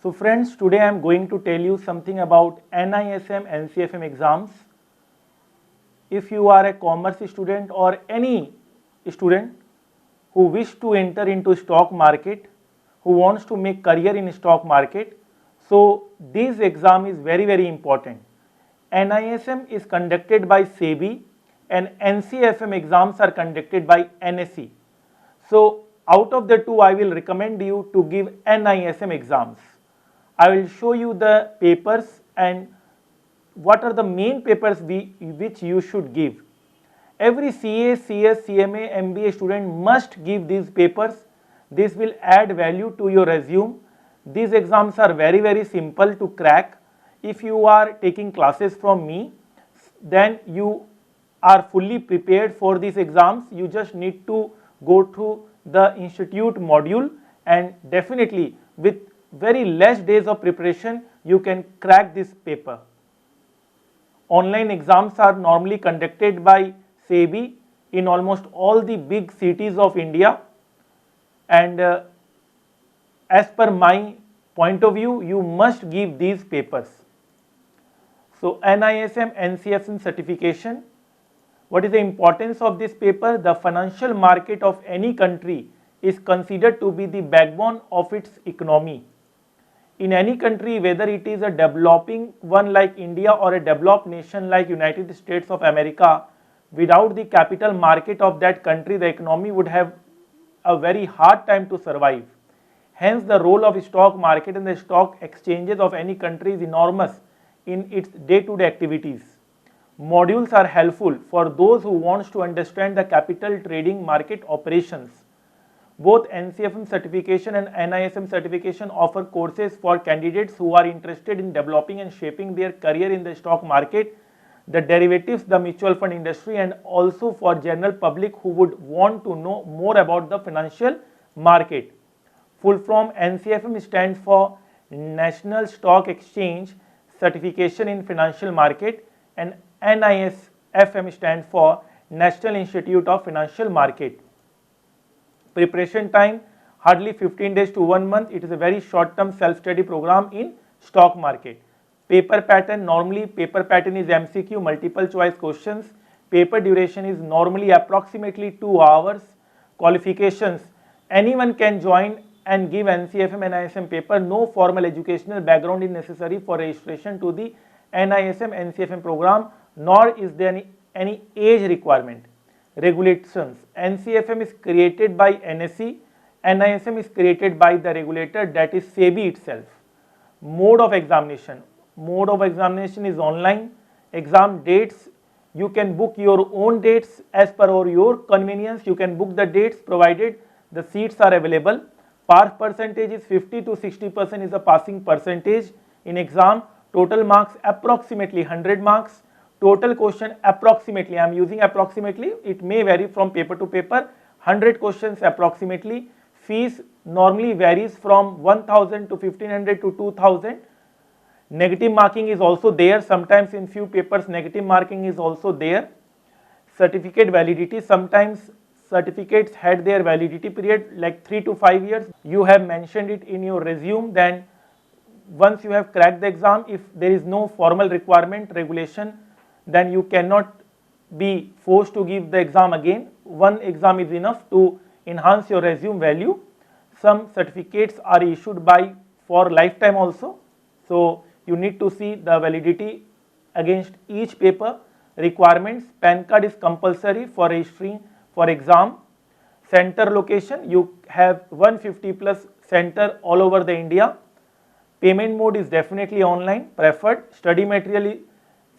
So friends, today I am going to tell you something about NISM NCFM exams. If you are a commerce student or any student who wish to enter into stock market, who wants to make career in stock market, so this exam is very important. NISM is conducted by SEBI and NCFM exams are conducted by NSE. So out of the two, I will recommend you to give NISM exams. I will show you the papers and what are the main papers which you should give. Every CA, CS, CMA, MBA student must give these papers. This will add value to your resume. These exams are very simple to crack. If you are taking classes from me, then you are fully prepared for these exams. You just need to go through the institute module, and definitely with very less days of preparation you can crack this paper. Online exams are normally conducted by SEBI in almost all the big cities of India, and as per my point of view, you must give these papers. So NISM NCFM certification. What is the importance of this paper? The financial market of any country is considered to be the backbone of its economy. In any country, whether it is a developing one like India or a developed nation like United States of America, without the capital market of that country, the economy would have a very hard time to survive. Hence, the role of stock market and the stock exchanges of any country is enormous in its day-to-day activities. Modules are helpful for those who want to understand the capital trading market operations. Both NCFM certification and NISM certification offer courses for candidates who are interested in developing and shaping their career in the stock market, the derivatives, the mutual fund industry, and also for general public who would want to know more about the financial market. Full form NCFM stands for National Stock Exchange Certification in Financial Market, and NISFM stands for National Institute of Financial Market. Preparation time hardly 15 days to 1 month. It is a very short term self-study program in stock market. Paper pattern, normally paper pattern is MCQ, multiple choice questions. Paper duration is normally approximately 2 hours. Qualifications, anyone can join and give NCFM NISM paper. No formal educational background is necessary for registration to the NISM NCFM program, nor is there any age requirement. Regulations, NCFM is created by NSE, NISM is created by the regulator, that is SEBI itself. Mode of examination, is online. Exam dates, you can book your own dates as per your convenience. You can book the dates provided the seats are available. Pass percentage is 50 to 60% is the passing percentage in exam. Total marks approximately 100 marks. Total question approximately, I am using approximately, it may vary from paper to paper, 100 questions approximately. Fees normally varies from 1000 to 1500 to 2000. Negative marking is also there, sometimes in few papers negative marking is also there. Certificate validity, sometimes certificates had their validity period like 3 to 5 years. You have mentioned it in your resume, then once you have cracked the exam, if there is no formal requirement, regulation, then you cannot be forced to give the exam again. One exam is enough to enhance your resume value. Some certificates are issued for lifetime also. So you need to see the validity against each paper. Requirements, PAN card is compulsory for registering for exam. Center location, you have 150 plus center all over the India. Payment mode is definitely online preferred. Study material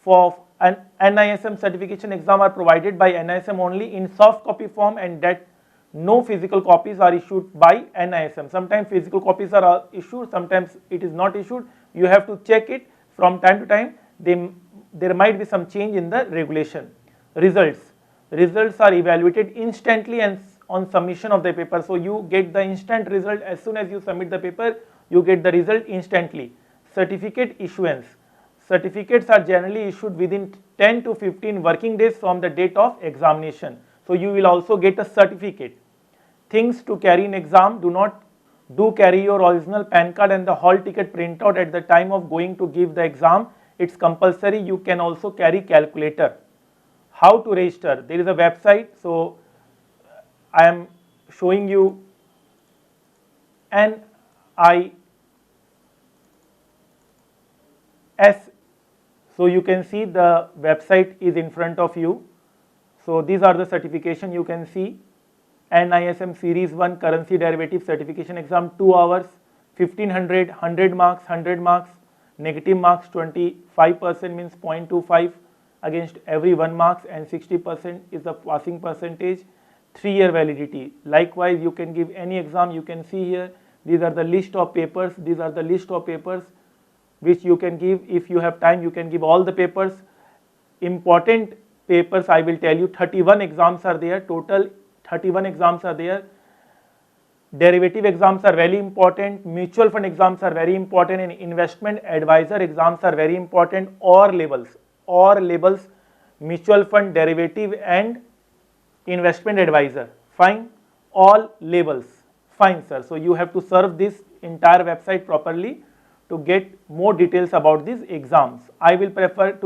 for an NISM certification exam are provided by NISM only in soft copy form, and that no physical copies are issued by NISM. Sometimes physical copies are issued, sometimes it is not issued. You have to check it from time to time. There might be some change in the regulation. Results are evaluated instantly and on submission of the paper. So you get the instant result as soon as you submit the paper. You get the result instantly. Certificate issuance. Certificates are generally issued within 10 to 15 working days from the date of examination. So you will also get a certificate. Things to carry in exam: do not Do carry your original PAN card and the hall ticket printout at the time of going to give the exam. It's compulsory. You can also carry calculator. How to register? There is a website. So I am showing you NIS. So you can see the website is in front of you. So these are the certification you can see. NISM Series 1 Currency Derivative Certification Exam, 2 hours, 1500, 100 marks, 100 marks, negative marks 25% means 0.25 against every 1 marks, and 60% is the passing percentage, 3-year validity. Likewise, you can give any exam. You can see here, these are the list of papers. These are the list of papers which you can give. If you have time, you can give all the papers. Important papers, I will tell you, 31 exams are there, total 31 exams are there. Derivative exams are very important, mutual fund exams are very important, and investment advisor exams are very important. Or levels, mutual fund, derivative and investment advisor. Fine, all levels. Fine, sir. So you have to serve this entire website properly to get more details about these exams. I will prefer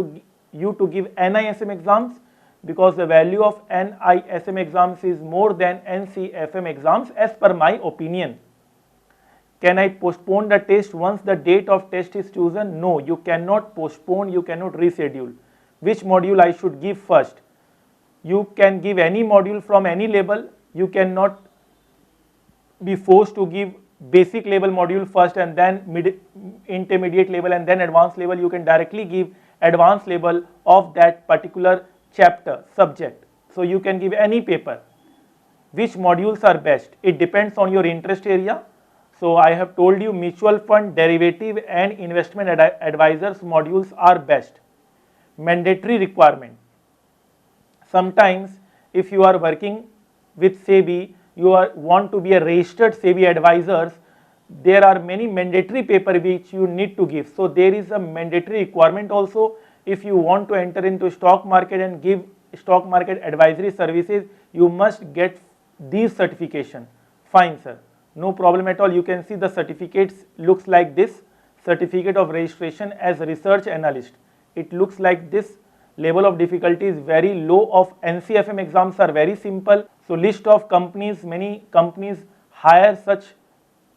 you to give NISM exams, because the value of NISM exams is more than NCFM exams as per my opinion. Can I postpone the test once the date of test is chosen? No, you cannot postpone, you cannot reschedule. Which module I should give first? You can give any module from any level. You cannot be forced to give basic level module first and then intermediate level and then advanced level. You can directly give advanced level of that particular chapter, subject. So you can give any paper. Which modules are best? It depends on your interest area. So I have told you mutual fund, derivative and investment advisors modules are best. Mandatory requirement. Sometimes if you are working with SEBI, you want to be a registered SEBI advisors, there are many mandatory paper which you need to give. So there is a mandatory requirement also. If you want to enter into stock market and give stock market advisory services, you must get these certification. Fine, sir. No problem at all. You can see the certificates looks like this. Certificate of registration as research analyst. It looks like this. Level of difficulty is very low. Of NCFM exams are very simple. So list of companies, many companies hire such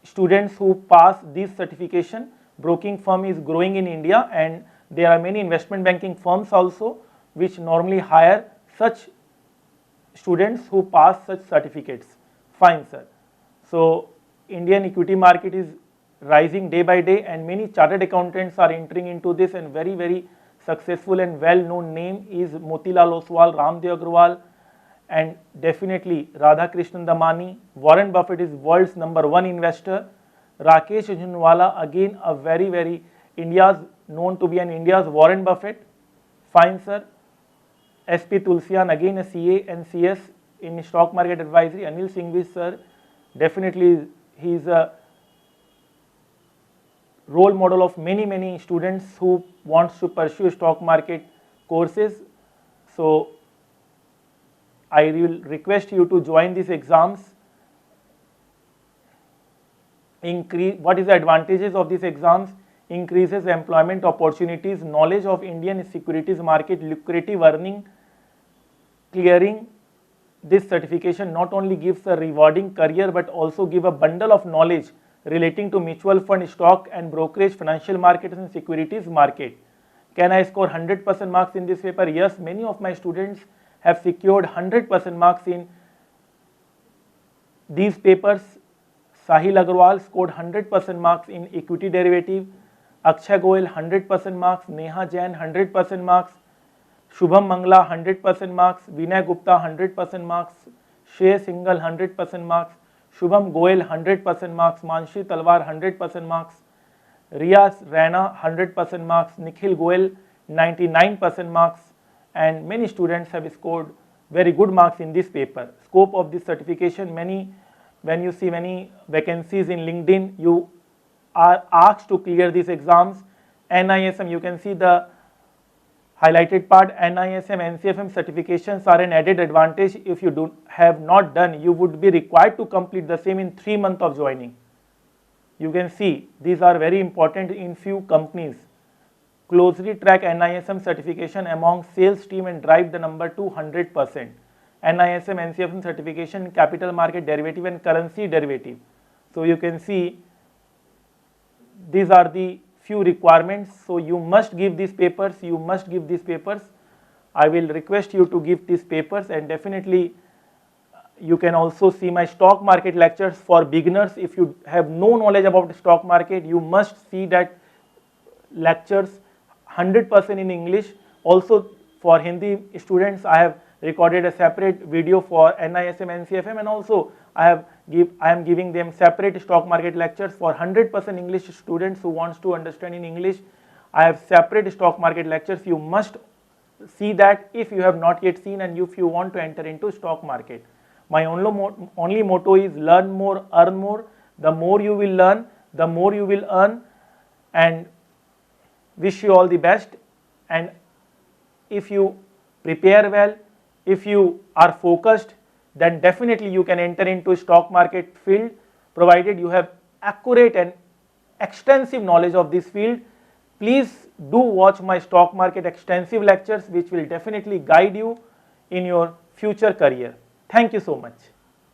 students who pass this certification. Broking firm is growing in India, and there are many investment banking firms also which normally hire such students who pass such certificates. Fine, sir. So Indian equity market is rising day by day, and many chartered accountants are entering into this, and very, very successful and well-known name is Motilal Oswal, Ramdev Agrawal, and definitely Radhakrishnan Damani. Warren Buffett is world's #1 investor. Rakesh Jhunwala, again a very, very known to be an India's Warren Buffett. Fine, sir. SP Tulsian, again a CA and CS in stock market advisory. Anil Singhvi, sir, definitely he is a role model of many students who wants to pursue stock market courses. So I will request you to join these exams. What is the advantages of these exams? Increases employment opportunities, knowledge of Indian securities market, lucrative earning. Clearing this certification not only gives a rewarding career but also give a bundle of knowledge relating to mutual fund, stock and brokerage, financial markets and securities market. Can I score 100% marks in this paper? Yes, many of my students have secured 100% marks in these papers. Sahil Agrawal scored 100% marks in equity derivative. Akshay Goel 100% marks. Neha Jain 100% marks. Shubham Mangla 100% marks. Vinay Gupta 100% marks. Shrey Singhal 100% marks. Shubham Goel 100% marks. Manshi Talwar 100% marks. Riyaz Raina 100% marks. Nikhil Goel 99% marks. And many students have scored very good marks in this paper. Scope of this certification, when you see many vacancies in LinkedIn, you are asked to clear these exams. NISM, you can see the highlighted part. NISM, NCFM certifications are an added advantage. If you have not done, you would be required to complete the same in 3 months of joining. You can see these are very important in few companies. Closely track NISM certification among sales team and drive the number to 100%. NISM NCFM certification in capital market derivative and currency derivative. So you can see these are the few requirements. So you must give these papers, you must give these papers. I will request you to give these papers, and definitely you can also see my stock market lectures for beginners. If you have no knowledge about the stock market, you must see that lectures 100% in English. Also for Hindi students, I have recorded a separate video for NISM NCFM, and also I am giving them separate stock market lectures for 100% English students who wants to understand in English. I have separate stock market lectures. You must see that if you have not yet seen, and if you want to enter into stock market. My only motto is learn more, earn more. The more you will learn, the more you will earn, and wish you all the best. And if you prepare well, if you are focused, then definitely you can enter into stock market field, provided you have accurate and extensive knowledge of this field. Please do watch my stock market extensive lectures, which will definitely guide you in your future career. Thank you so much.